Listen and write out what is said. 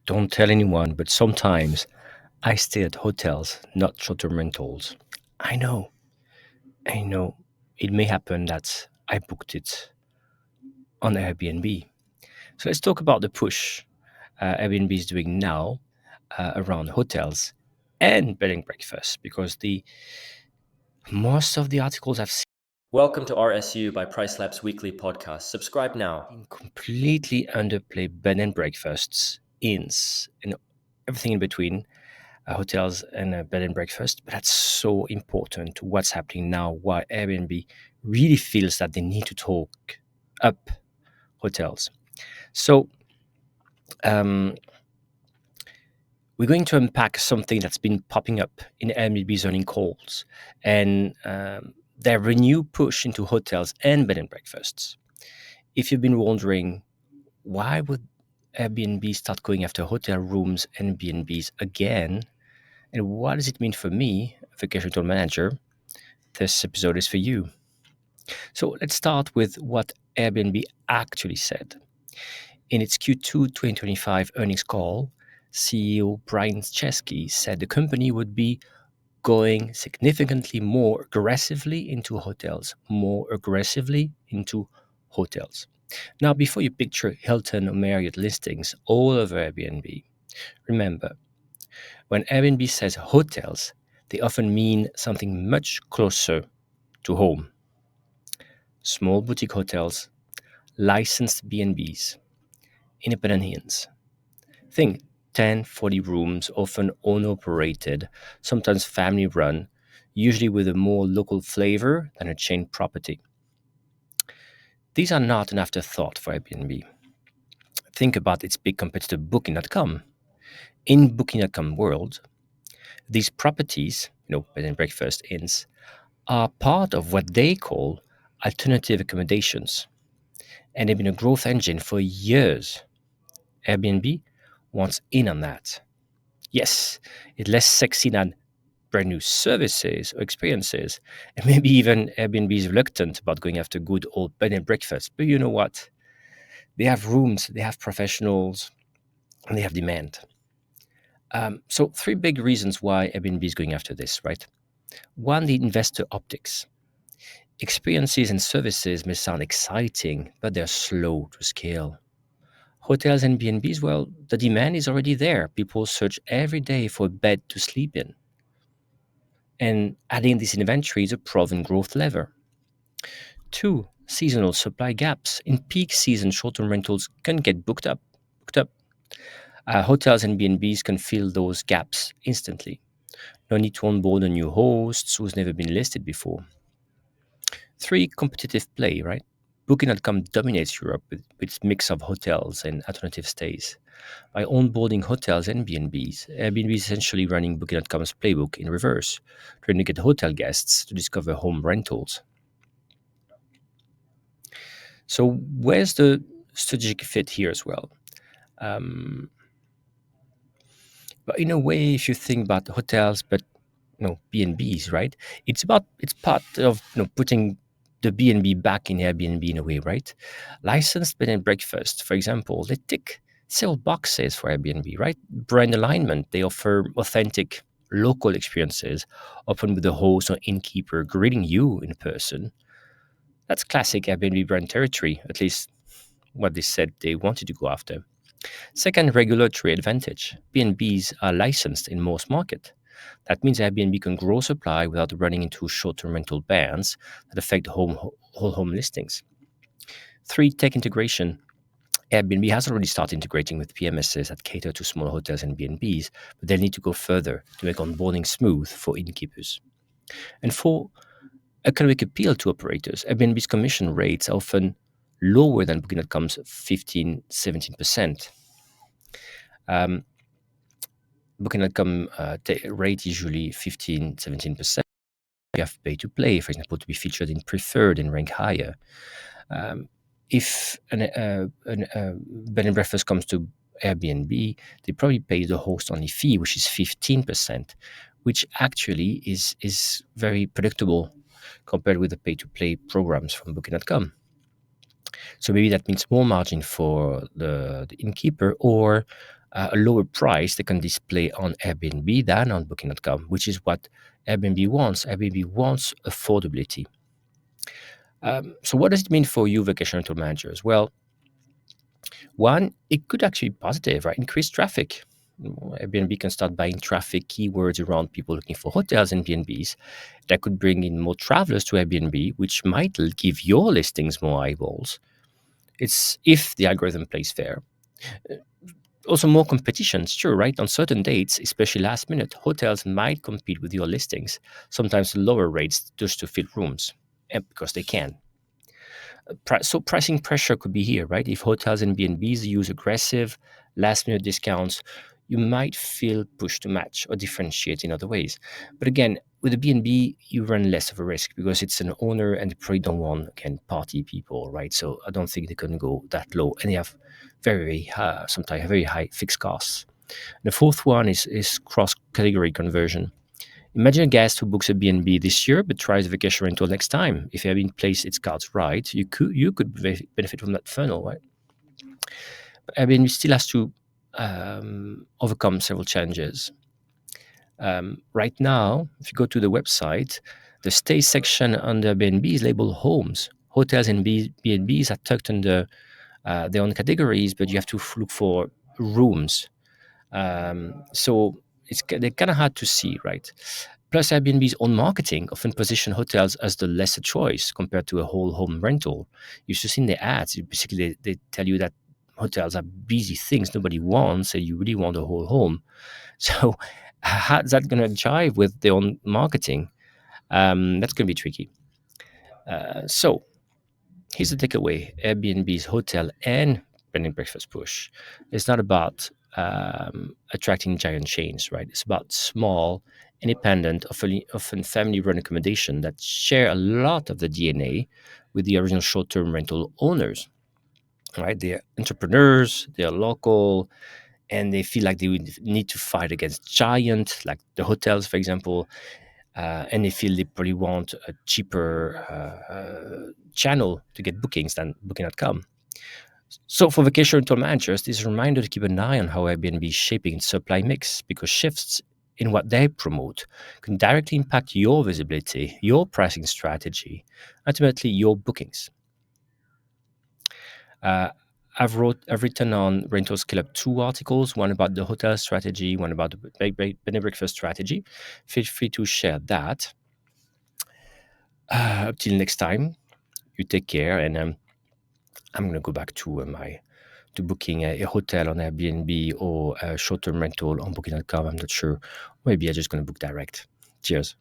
Don't tell anyone, but sometimes I stay at hotels, not short-term rentals. I know, I know. It may happen that I booked it on Airbnb. So let's talk about the push Airbnb is doing now around hotels and bed and breakfast, because the most of the articles I've seen Welcome to RSU by PriceLab's weekly podcast. Subscribe now. completely underplay bed and breakfasts, inns, and everything in between, hotels and bed and breakfast. But that's so important to what's happening now, why Airbnb really feels that they need to talk up hotels. So um, we're going to unpack something that's been popping up in Airbnb's earning calls and their renewed push into hotels and bed and breakfasts. If you've been wondering, why would Airbnb start going after hotel rooms and B&Bs again? And what does it mean for me, a vacation rental manager? This episode is for you. So let's start with what Airbnb actually said. In its Q2 2025 earnings call, CEO Brian Chesky said the company would be going significantly more aggressively into hotels, more aggressively into hotels. Now, before you picture Hilton or Marriott listings all over Airbnb, remember, when Airbnb says hotels, they often mean something much closer to home. Small boutique hotels, licensed B&Bs, independent inns. Think 10, 40 rooms, often owner-operated, sometimes family-run, usually with a more local flavor than a chain property. These are not an afterthought for Airbnb. Think about its big competitor Booking.com. In Booking.com world, these properties, bed and breakfast inns, are part of what they call alternative accommodations, and they've been a growth engine for years. Airbnb wants in on that. Yes, it's less sexy than brand new services or experiences, and maybe even Airbnb is reluctant about going after good old bed and breakfast. But you know what? They have rooms, they have professionals, and they have demand. So, three big reasons why Airbnb is going after this, right? One, the investor optics. Experiences and services may sound exciting, but they're slow to scale. Hotels and B&Bs, well, the demand is already there. People search every day for a bed to sleep in. And adding this inventory is a proven growth lever. Two, seasonal supply gaps. In peak season, short-term rentals can get booked up. Hotels and B&Bs can fill those gaps instantly. No need to onboard a new host who's never been listed before. Three, competitive play, right? Booking.com dominates Europe with its mix of hotels and alternative stays. By onboarding hotels and B&Bs, Airbnb is essentially running Booking.com's playbook in reverse, trying to get hotel guests to discover home rentals. So where's the strategic fit here as well? Um, but in a way, if you think about hotels, but B&Bs, right? It's part of putting the B&B back in Airbnb in a way, right? Licensed bed and breakfast, for example, they tick several boxes for Airbnb, right? Brand alignment, they offer authentic local experiences, often with the host or innkeeper greeting you in person. That's classic Airbnb brand territory, at least what they said they wanted to go after. Second, regulatory advantage. B&Bs are licensed in most markets. That means Airbnb can grow supply without running into short-term rental bans that affect whole home listings. Three, tech integration. Airbnb has already started integrating with PMSs that cater to small hotels and B&Bs, but they'll need to go further to make onboarding smooth for innkeepers. And four, economic appeal to operators. Airbnb's commission rates are often lower than Booking.com's 15, 17%. Um, Booking.com rate usually 15, 17%. You have pay to play, for example, to be featured in preferred and rank higher. If an bed and breakfast comes to Airbnb, they probably pay the host only fee, which is 15%, which actually is very predictable compared with the pay to play programs from Booking.com. So maybe that means more margin for the innkeeper or a lower price they can display on Airbnb than on Booking.com, which is what Airbnb wants. Airbnb wants affordability. So, what does it mean for you, vacation rental managers? Well, one, it could actually be positive, right? Increase traffic. Airbnb can start buying traffic keywords around people looking for hotels and B&Bs. That could bring in more travelers to Airbnb, which might give your listings more eyeballs. It's if the algorithm plays fair. Also, more competition, sure, right? On certain dates, especially last minute, hotels might compete with your listings, sometimes lower rates just to fill rooms, and because they can. So pricing pressure could be here, right? If hotels and B&Bs use aggressive last-minute discounts, you might feel pushed to match or differentiate in other ways. But again, with a B&B, you run less of a risk because it's an owner and they probably don't want, again, party people, right? So I don't think they can go that low. And they have sometimes very high fixed costs. The fourth one is cross-category conversion. Imagine a guest who books a B&B this year but tries a vacation rental next time. If Airbnb plays its cards right, you could benefit from that funnel, right? But Airbnb still has to overcome several challenges. Right now, if you go to the website, the stay section under Airbnb is labeled homes. Hotels and B&Bs are tucked under their own categories, but you have to look for rooms. So they're kind of hard to see, right? Plus, Airbnb's own marketing often position hotels as the lesser choice compared to a whole home rental. You've seen the ads. Basically, they tell you that hotels are busy things nobody wants, and you really want a whole home. So, how's that going to jive with their own marketing? That's going to be tricky. So, here's the takeaway: Airbnb's hotel and bed and breakfast push. It's not about attracting giant chains, right? It's about small, independent, often family-run accommodation that share a lot of the DNA with the original short-term rental owners, right? They're entrepreneurs, they're local, and they feel like they would need to fight against giant, like the hotels, for example, and they feel they probably want a cheaper channel to get bookings than Booking.com. So for vacation rental managers, this is a reminder to keep an eye on how Airbnb is shaping its supply mix because shifts in what they promote can directly impact your visibility, your pricing strategy, ultimately your bookings. Uh, I've written on Rental Scale Up two articles, one about the hotel strategy, one about the bed and breakfast strategy. Feel free to share that. Up till next time, you take care, and I'm going to go back to my to booking a hotel on Airbnb or a short-term rental on Booking.com. I'm not sure. Maybe I'm just going to book direct. Cheers.